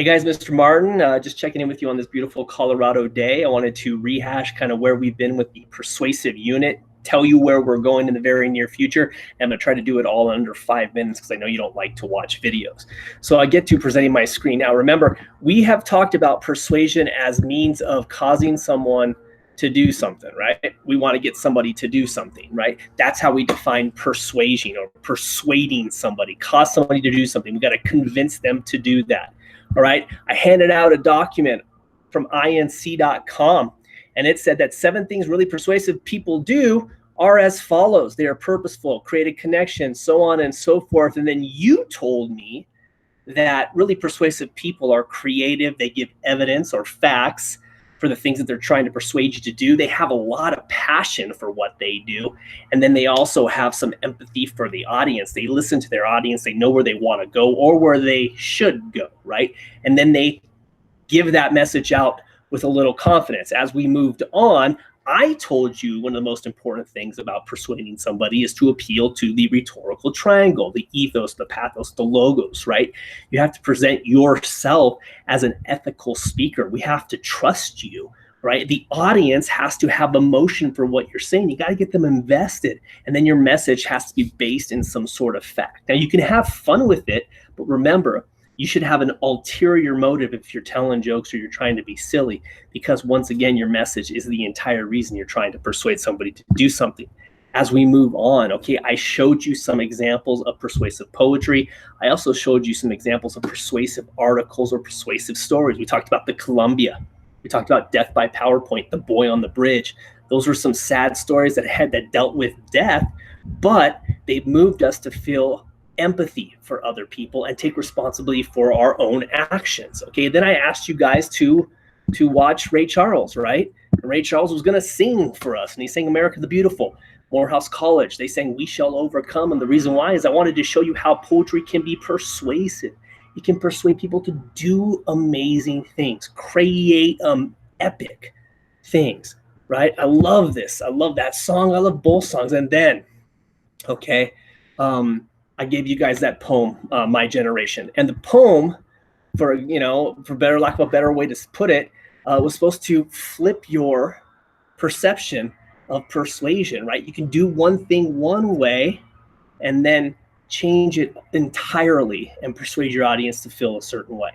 Hey guys, Mr. Martin, just checking in with you on this beautiful Colorado day. I wanted to rehash kind of where we've been with the persuasive unit, tell you where we're going in the very near future. And I'm going to try to do it all under 5 minutes because I know you don't like to watch videos. So I get to presenting my screen now. Remember, we have talked about persuasion as means of causing someone to do something, right? We want to get somebody to do something, right? That's how we define persuasion, or persuading somebody, cause somebody to do something. We got to convince them to do that. All right, I handed out a document from inc.com, and it said that 7 things really persuasive people do are as follows. They are purposeful, create a connection, so on and so forth. And then you told me that really persuasive people are creative. They give evidence or facts for the things that they're trying to persuade you to do. They have a lot of passion for what they do. And then they also have some empathy for the audience. They listen to their audience. They know where they want to go or where they should go, right? And then they give that message out with a little confidence. As we moved on, I told you one of the most important things about persuading somebody is to appeal to the rhetorical triangle, the ethos, the pathos, the logos, right? You have to present yourself as an ethical speaker. We have to trust you, right? The audience has to have emotion for what you're saying. You got to get them invested. And then your message has to be based in some sort of fact. Now, you can have fun with it, but remember, you should have an ulterior motive if you're telling jokes or you're trying to be silly, because once again, your message is the entire reason you're trying to persuade somebody to do something. As we move on, okay, I showed you some examples of persuasive poetry. I also showed you some examples of persuasive articles or persuasive stories. We talked about the Columbia. We talked about death by PowerPoint, the boy on the bridge. Those were some sad stories that dealt with death, but they moved us to feel empathy for other people and take responsibility for our own actions. Okay, then I asked you guys to watch Ray Charles, right? And Ray Charles was going to sing for us, and he sang America the Beautiful. Morehouse College, they sang We Shall Overcome, and the reason why is I wanted to show you how poetry can be persuasive. It can persuade people to do amazing things, create epic things, right? I love this. I love that song. I love both songs. And then, okay, I gave you guys that poem, My Generation. And the poem, for better lack of a better way to put it, was supposed to flip your perception of persuasion, right? You can do one thing one way and then change it entirely and persuade your audience to feel a certain way.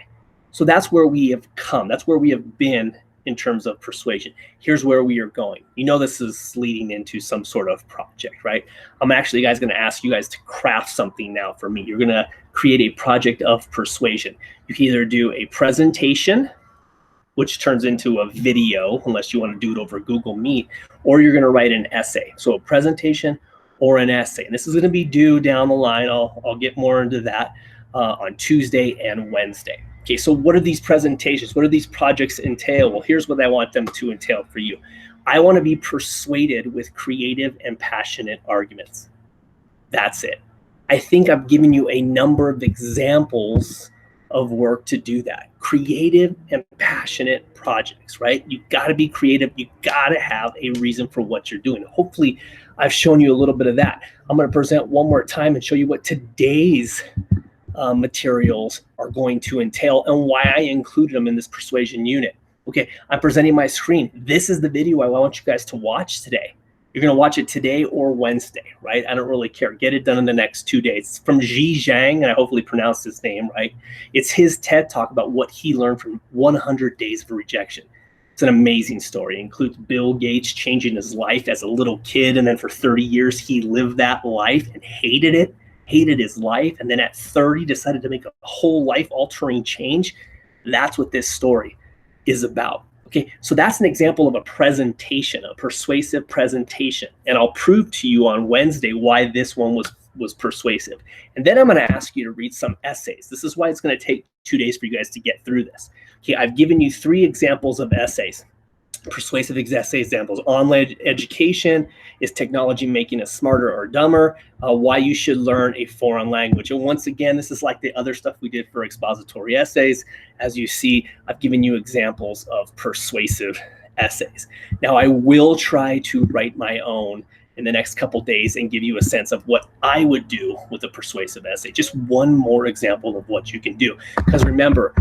So that's where we have come. That's where we have been in terms of persuasion. Here's where we are going. You know, this is leading into some sort of project, right? I'm actually, guys, going to ask you guys to craft something now for me. You're going to create a project of persuasion. You can either do a presentation, which turns into a video, unless you want to do it over Google Meet, or you're going to write an essay. So a presentation or an essay. And this is going to be due down the line. I'll get more into that on Tuesday and Wednesday. Okay, so what are these presentations? What do these projects entail? Well, here's what I want them to entail for you. I want to be persuaded with creative and passionate arguments. That's it. I think I've given you a number of examples of work to do that. Creative and passionate projects, right? You got to be creative. You got to have a reason for what you're doing. Hopefully, I've shown you a little bit of that. I'm going to present one more time and show you what today's materials are going to entail and why I included them in this persuasion unit. Okay, I'm presenting my screen. This is the video I want you guys to watch today. You're going to watch it today or Wednesday, right? I don't really care. Get it done in the next 2 days. It's from Jia Jiang, and I hopefully pronounced his name right. It's his TED Talk about what he learned from 100 days of rejection. It's an amazing story. It includes Bill Gates changing his life as a little kid, and then for 30 years he lived that life and hated it. Hated his life, and then at 30 decided to make a whole life-altering change. That's what this story is about. Okay, so that's an example of a presentation, a persuasive presentation, and I'll prove to you on Wednesday why this one was persuasive. And then I'm going to ask you to read some essays. This is why it's going to take 2 days for you guys to get through this. Okay, I've given you 3 examples of essays. Persuasive essay examples. Online education, is technology making us smarter or dumber? Why you should learn a foreign language. And once again, this is like the other stuff we did for expository essays. As you see, I've given you examples of persuasive essays. Now, I will try to write my own in the next couple days and give you a sense of what I would do with a persuasive essay. Just one more example of what you can do. Because remember,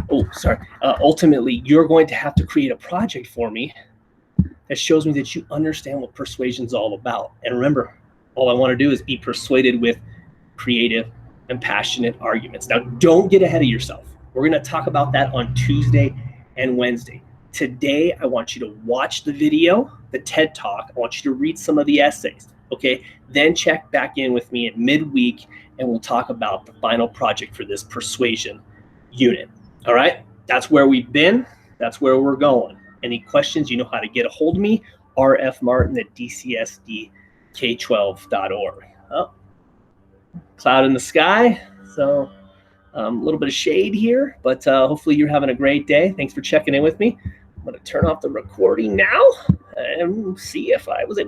ultimately, you're going to have to create a project for me that shows me that you understand what persuasion is all about. And remember, all I want to do is be persuaded with creative and passionate arguments. Now, don't get ahead of yourself. We're going to talk about that on Tuesday and Wednesday. Today, I want you to watch the video, the TED Talk. I want you to read some of the essays, okay? Then check back in with me at midweek, and we'll talk about the final project for this persuasion unit, all right? That's where we've been. That's where we're going. Any questions, you know how to get a hold of me, rfmartin@dcsdk12.org. Oh, cloud in the sky, so a little bit of shade here, but hopefully you're having a great day. Thanks for checking in with me. I'm going to turn off the recording now and see if I was able